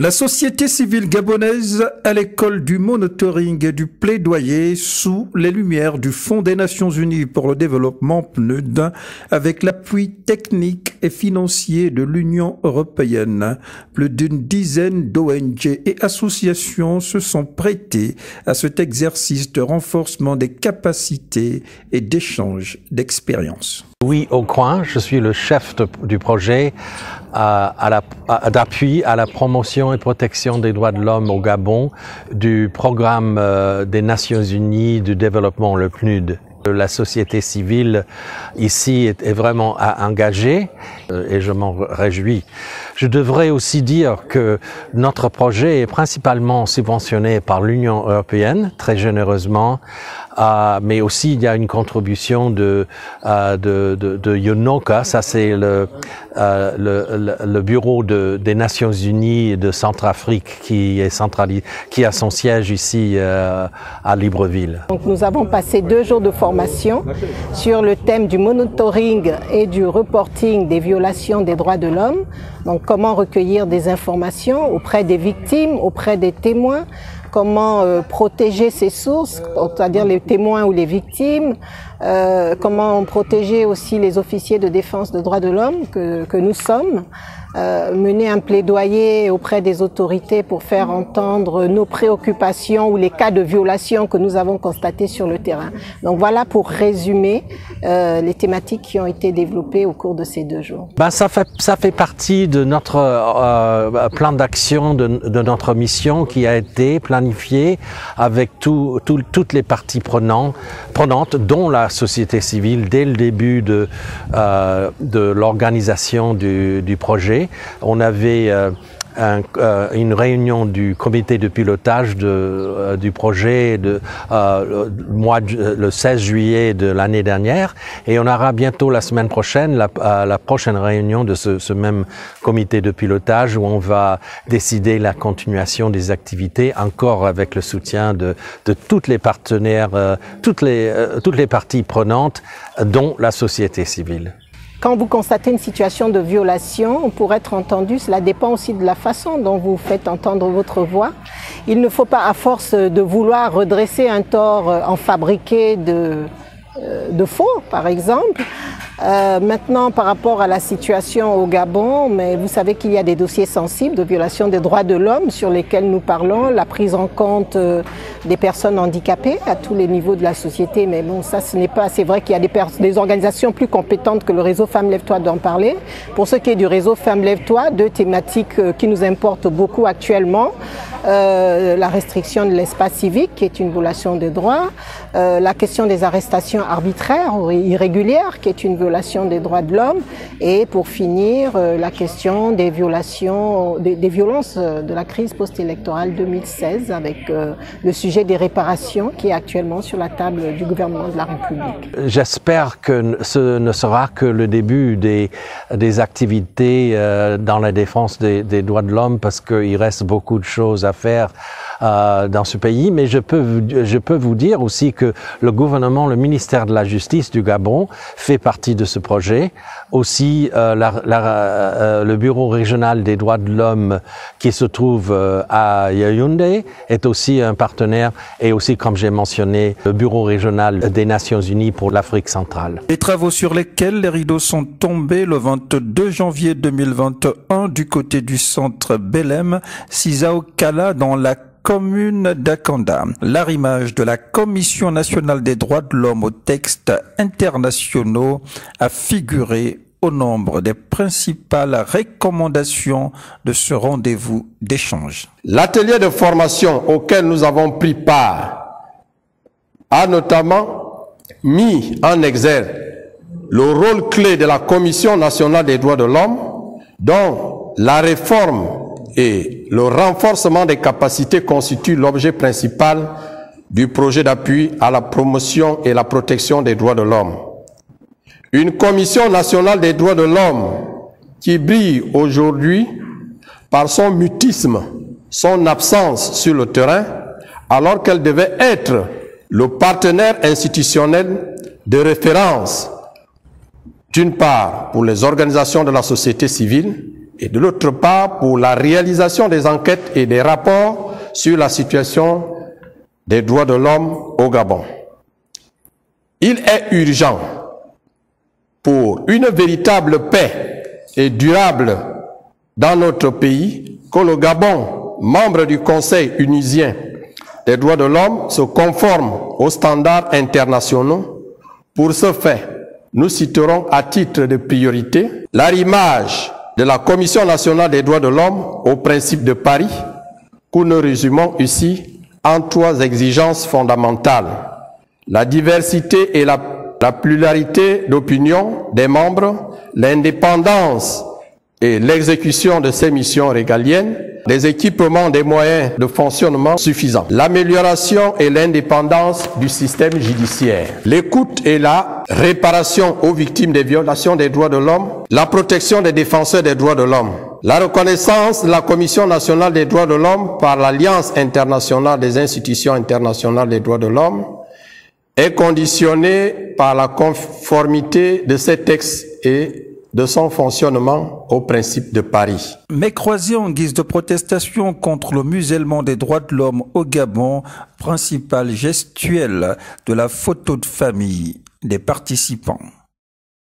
La société civile gabonaise à l'école du monitoring et du plaidoyer sous les lumières du Fonds des Nations Unies pour le développement PNUD avec l'appui technique et financier de l'Union européenne. Plus d'une dizaine d'ONG et associations se sont prêtées à cet exercice de renforcement des capacités et d'échange d'expériences. Oui, au coin, je suis le chef du projet d'appui à la promotion et protection des droits de l'homme au Gabon du programme des Nations Unies du développement, le PNUD. La société civile ici est vraiment engagée et je m'en réjouis. Je devrais aussi dire que notre projet est principalement subventionné par l'Union européenne, très généreusement, mais aussi il y a une contribution de UNOCA, ça c'est le bureau des Nations Unies de Centrafrique qui a son siège ici à Libreville. Donc nous avons passé 2 jours de formation sur le thème du monitoring et du reporting des violations des droits de l'homme. Donc comment recueillir des informations auprès des victimes, auprès des témoins, comment protéger ces sources, c'est-à-dire les témoins ou les victimes, comment protéger aussi les officiers de défense des droits de l'homme que nous sommes, mener un plaidoyer auprès des autorités pour faire entendre nos préoccupations ou les cas de violation que nous avons constatés sur le terrain. Donc voilà pour résumer les thématiques qui ont été développées au cours de ces 2 jours. Ça fait partie de notre plan d'action, de notre mission qui a été planifié avec toutes les parties prenantes, dont la société civile, dès le début de l'organisation du projet. On avait une réunion du comité de pilotage du projet le 16 juillet de l'année dernière et on aura bientôt la semaine prochaine la prochaine réunion de ce même comité de pilotage où on va décider la continuation des activités encore avec le soutien de tous les partenaires, toutes les parties prenantes dont la société civile. Quand vous constatez une situation de violation, pour être entendu, cela dépend aussi de la façon dont vous faites entendre votre voix. Il ne faut pas, à force de vouloir redresser un tort, en fabriquer de faux, par exemple. Maintenant, par rapport à la situation au Gabon, mais vous savez qu'il y a des dossiers sensibles de violation des droits de l'homme sur lesquels nous parlons, la prise en compte des personnes handicapées à tous les niveaux de la société. Mais bon, ça, ce n'est pas. C'est vrai qu'il y a des organisations plus compétentes que le réseau Femmes Lève-toi d'en parler. Pour ce qui est du réseau Femmes Lève-toi, 2 thématiques qui nous importent beaucoup actuellement. La restriction de l'espace civique, qui est une violation des droits, la question des arrestations arbitraires ou irrégulières, qui est une violation des droits de l'homme, et pour finir, la question des violations, des violences de la crise post-électorale 2016, avec le sujet des réparations, qui est actuellement sur la table du gouvernement de la République. J'espère que ce ne sera que le début des activités dans la défense des droits de l'homme, parce qu'il reste beaucoup de choses à faire dans ce pays, mais je peux vous dire aussi que le gouvernement, le ministère de la Justice du Gabon fait partie de ce projet. Aussi, le bureau régional des droits de l'homme qui se trouve à Yaoundé est aussi un partenaire et aussi, comme j'ai mentionné, le bureau régional des Nations Unies pour l'Afrique centrale. Les travaux sur lesquels les rideaux sont tombés le 22 janvier 2021 du côté du centre Belém, Sisaokala dans la commune d'Akanda. L'arrimage de la Commission nationale des droits de l'homme aux textes internationaux a figuré au nombre des principales recommandations de ce rendez-vous d'échange. L'atelier de formation auquel nous avons pris part a notamment mis en exergue le rôle clé de la Commission nationale des droits de l'homme, dont la réforme et le renforcement des capacités constituent l'objet principal du projet d'appui à la promotion et la protection des droits de l'homme. Une Commission nationale des droits de l'homme qui brille aujourd'hui par son mutisme, son absence sur le terrain, alors qu'elle devait être le partenaire institutionnel de référence, d'une part pour les organisations de la société civile et de l'autre part pour la réalisation des enquêtes et des rapports sur la situation des droits de l'homme au Gabon. Il est urgent pour une véritable paix et durable dans notre pays que le Gabon, membre du Conseil unusien des droits de l'homme, se conforme aux standards internationaux. Pour ce fait, nous citerons à titre de priorité l'arrimage de la Commission nationale des droits de l'homme aux principes de Paris, que nous résumons ici en 3 exigences fondamentales: la diversité et la pluralité d'opinion des membres, l'indépendance et l'exécution de ces missions régaliennes, les équipements des moyens de fonctionnement suffisants, l'amélioration et l'indépendance du système judiciaire, l'écoute et la réparation aux victimes des violations des droits de l'homme, la protection des défenseurs des droits de l'homme. La reconnaissance de la Commission nationale des droits de l'homme par l'Alliance internationale des institutions internationales des droits de l'homme est conditionnée par la conformité de ces textes et de son fonctionnement aux principes de Paris. Mais croisés en guise de protestation contre le musellement des droits de l'homme au Gabon, principale gestuelle de la photo de famille des participants.